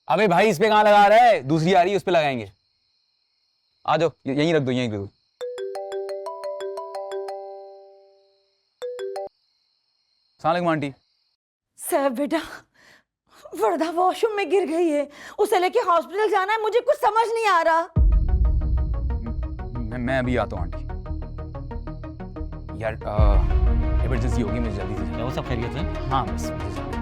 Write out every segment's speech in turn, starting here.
अबे भाई इस पे कहाँ लगा रहा है, दूसरी आ रही है उस पे लगाएंगे। आ जाओ, यहीं रख दो, यहीं रख दो। सलाम अलैकुम आंटी। सैफ बेटा, वर्दा वॉशरूम में गिर गई है। उसे लेके हॉस्पिटल जाना है, मुझे कुछ समझ नहीं आ रहा। मैं अभी आता हूँ आंटी। यार इमरजेंसी होगी, मुझे जल्दी से क्या वो सब खैरियत है? हाँ बस मुझे जाना है।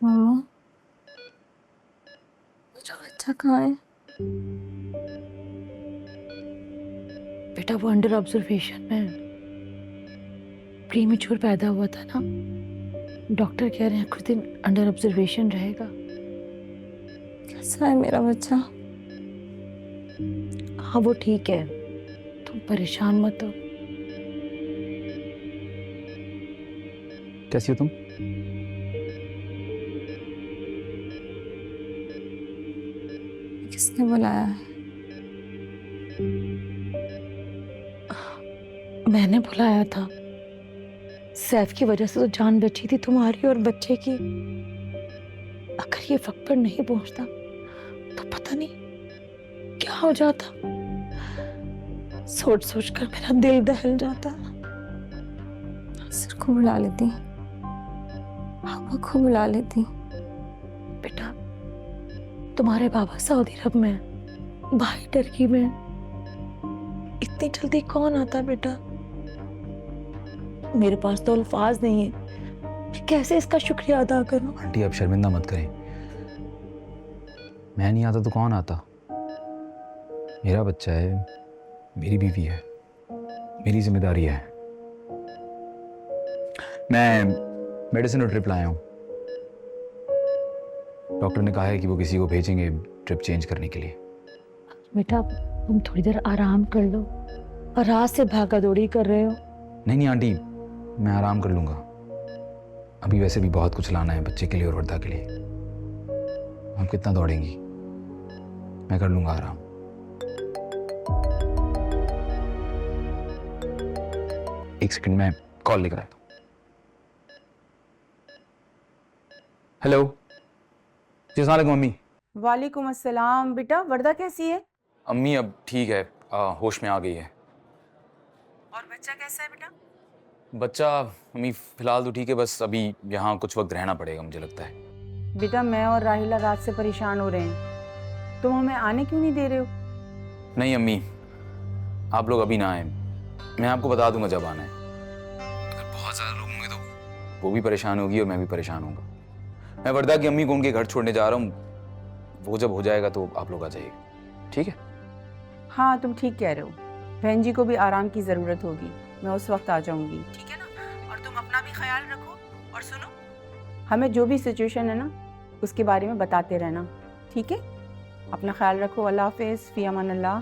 मामा, मुझे बच्चा कहाँ है? बेटा वो अंडर ऑब्जर्वेशन में प्रीमेच्योर पैदा हुआ था ना। डॉक्टर कह रहे हैं कुछ दिन अंडर ऑब्जर्वेशन रहेगा। कैसा है मेरा बच्चा? हाँ वो ठीक है, तुम परेशान मत हो। कैसी हो तुम? किसने बुलाया है? मैंने बुलाया था। सैफ की वजह से तो जान बची थी तुम्हारी और बच्चे की। अगर ये वक्त पर नहीं पहुंचता तो पता नहीं क्या हो जाता। सोच सोच कर मेरा दिल दहल जाता। सर को बुला लेती, पापा को बुला लेती। बेटा तुम्हारे बाबा सऊदी अरब में, भाई टर्की में। इतनी जल्दी कौन आता बेटा? मेरे पास तो अल्फाज नहीं है कि कैसे इसका शुक्रिया अदा करूं। आंटी आप शर्मिंदा मत करें। मैं नहीं आता तो कौन आता? मेरा बच्चा है, मेरी बीवी है, मेरी जिम्मेदारी है। मैं मेडिसिन और ट्रिप लाया हूँ। डॉक्टर ने कहा है कि वो किसी को भेजेंगे ट्रिप चेंज करने के लिए। बेटा तुम थोड़ी देर आराम कर लो, और रात से भागा दौड़ी कर रहे हो। नहीं नहीं आंटी, मैं आराम कर लूँगा। अभी वैसे भी बहुत कुछ लाना है बच्चे के लिए और वर्दा के लिए। हम कितना दौड़ेंगी, मैं कर लूँगा आराम। एक सेकंड में कॉल लेकर आता हूँ। हेलो जी, अस्सलाम वालेकुम मम्मी। वालेकुम अस्सलाम। बेटा वर्दा कैसी है? अम्मी अब ठीक है, होश में आ गई है। और बच्चा कैसा है बेटा? बच्चा अम्मी फिलहाल तो ठीक है, बस अभी यहाँ कुछ वक्त रहना पड़ेगा मुझे लगता है। बेटा मैं और राहिला रात से परेशान हो रहे हैं, तुम हमें आने क्यों नहीं दे रहे हो? नहीं अम्मी, आप लोग अभी ना आए, मैं आपको बता दूंगा जब आना है। अगर बहुत ज़्यादा लोग होंगे तो वो भी परेशान होगी और मैं भी परेशान होऊंगा। मैं वर्दा की अम्मी को उनके घर छोड़ने जा रहा हूँ, वो जब हो जाएगा तो आप लोग आ जाइएगा, ठीक है? हाँ तुम ठीक कह रहे हो, बहन जी को भी आराम की ज़रूरत होगी, मैं उस वक्त आ जाऊंगी, ठीक है ना? और तुम अपना भी ख्याल रखो, और सुनो, हमें जो भी सिचुएशन है ना उसके बारे में बताते रहना, ठीक है? अपना ख्याल रखो। अल्लाह हाफिज़, फ़ी अमान अल्लाह।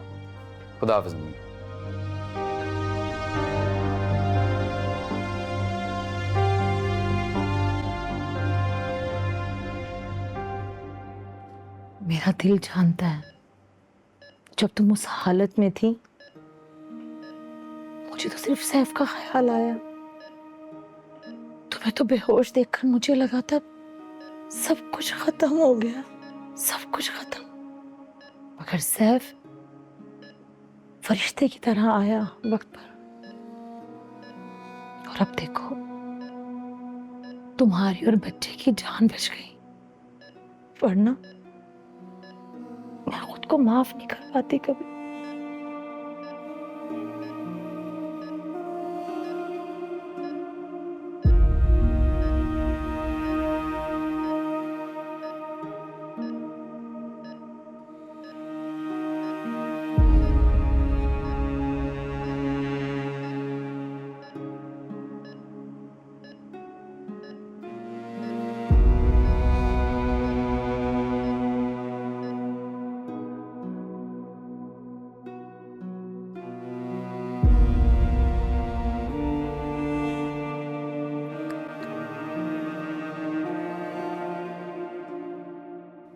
खुदा हाफिज़ अम्मी। मेरा दिल जानता है, जब तुम उस हालत में थी मुझे तो सिर्फ सैफ का ख्याल आया। तुम्हें तो बेहोश देखकर मुझे लगा था सब कुछ खत्म हो गया, सब कुछ खत्म। मगर सैफ फरिश्ते की तरह आया वक्त पर। और अब देखो, तुम्हारी और बच्चे की जान बच गई, वरना मैं खुद को माफ नहीं कर पाती कभी।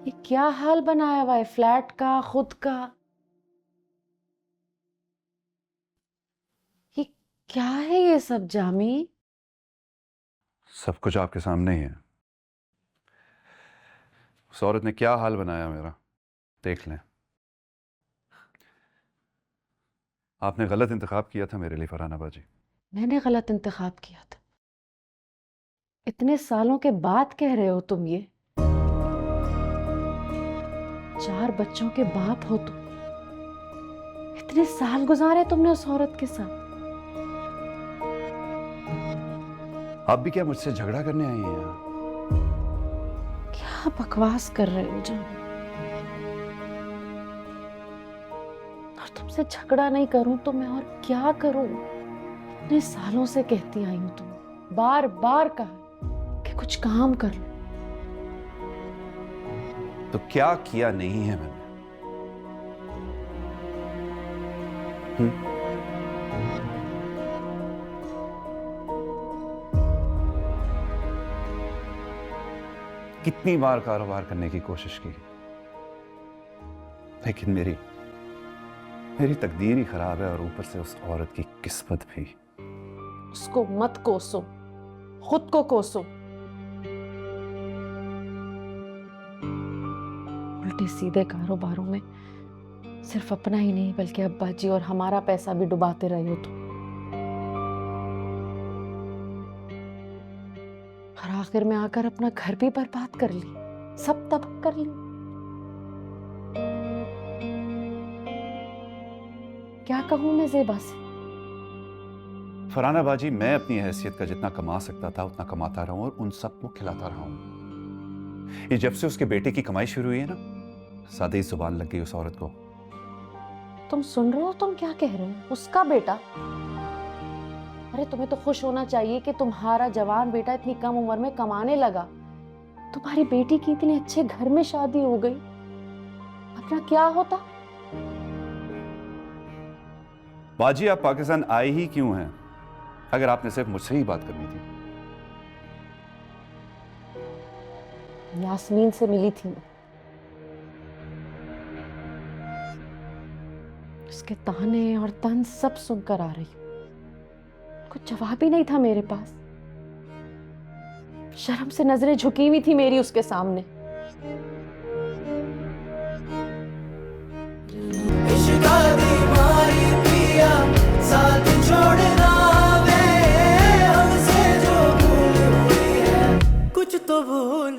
ये क्या हाल बनाया हुआ है फ्लैट का, खुद का? ये क्या है ये सब जामी? सब कुछ आपके सामने ही है। उस औरत ने क्या हाल बनाया मेरा, देख लें। आपने गलत इंतखाब किया था मेरे लिए फरहाना बाजी। मैंने गलत इंतखाब किया था? इतने सालों के बाद कह रहे हो तुम ये? 4 बच्चों के बाप हो तुम। इतने साल गुजारे तुमने उस औरत के साथ। आप भी क्या मुझसे झगड़ा करने आई हैं यहाँ? क्या बकवास कर रहे हो जामी? और तुमसे झगड़ा नहीं करूं तो मैं और क्या करूं? इतने सालों से कहती आई हूं तुम, बार बार कहा कि कुछ काम कर लो। तो क्या किया नहीं है मैंने? कितनी बार कारोबार करने की कोशिश की, लेकिन मेरी तकदीर ही खराब है और ऊपर से उस औरत की किस्मत भी। उसको मत कोसो, खुद को कोसो। उल्टे सीधे कारोबारों में सिर्फ अपना ही नहीं बल्कि अब्बा जी और हमारा पैसा भी डुबाते रहे हो तुम। और आखिर में आकर अपना घर भी बर्बाद कर ली, सब तबाह कर ली। क्या कहूं मैं ज़ेबा से? फरहाना बाजी, मैं अपनी हैसियत का जितना कमा सकता था उतना कमाता रहा हूं और उन सबको खिलाता रहा हूं। ये जब से उसके बेटे की कमाई शुरू हुई है ना, सादे ही जुबान लग गई उस औरत को। तुम सुन रहे हो? तुम क्या कह रहे हो? उसका बेटा? अरे तुम्हें तो खुश होना चाहिए कि तुम्हारा जवान बेटा इतनी कम उम्र में कमाने लगा। तुम्हारी बेटी की इतने अच्छे घर में शादी हो गई, अपना क्या होता? बाजी, आप पाकिस्तान आए ही क्यों हैं अगर आपने सिर्फ मुझसे ही बात करनी थी? यास्मीन से मिली थी मैं। उसके ताने और तंज सब सुनकर आ रही हूं। कुछ जवाब ही नहीं था मेरे पास। शर्म से नजरें झुकी हुई थी मेरी उसके सामने। साथ छोड़ना वे हमसे जो भूल हुई है, कुछ तो भूल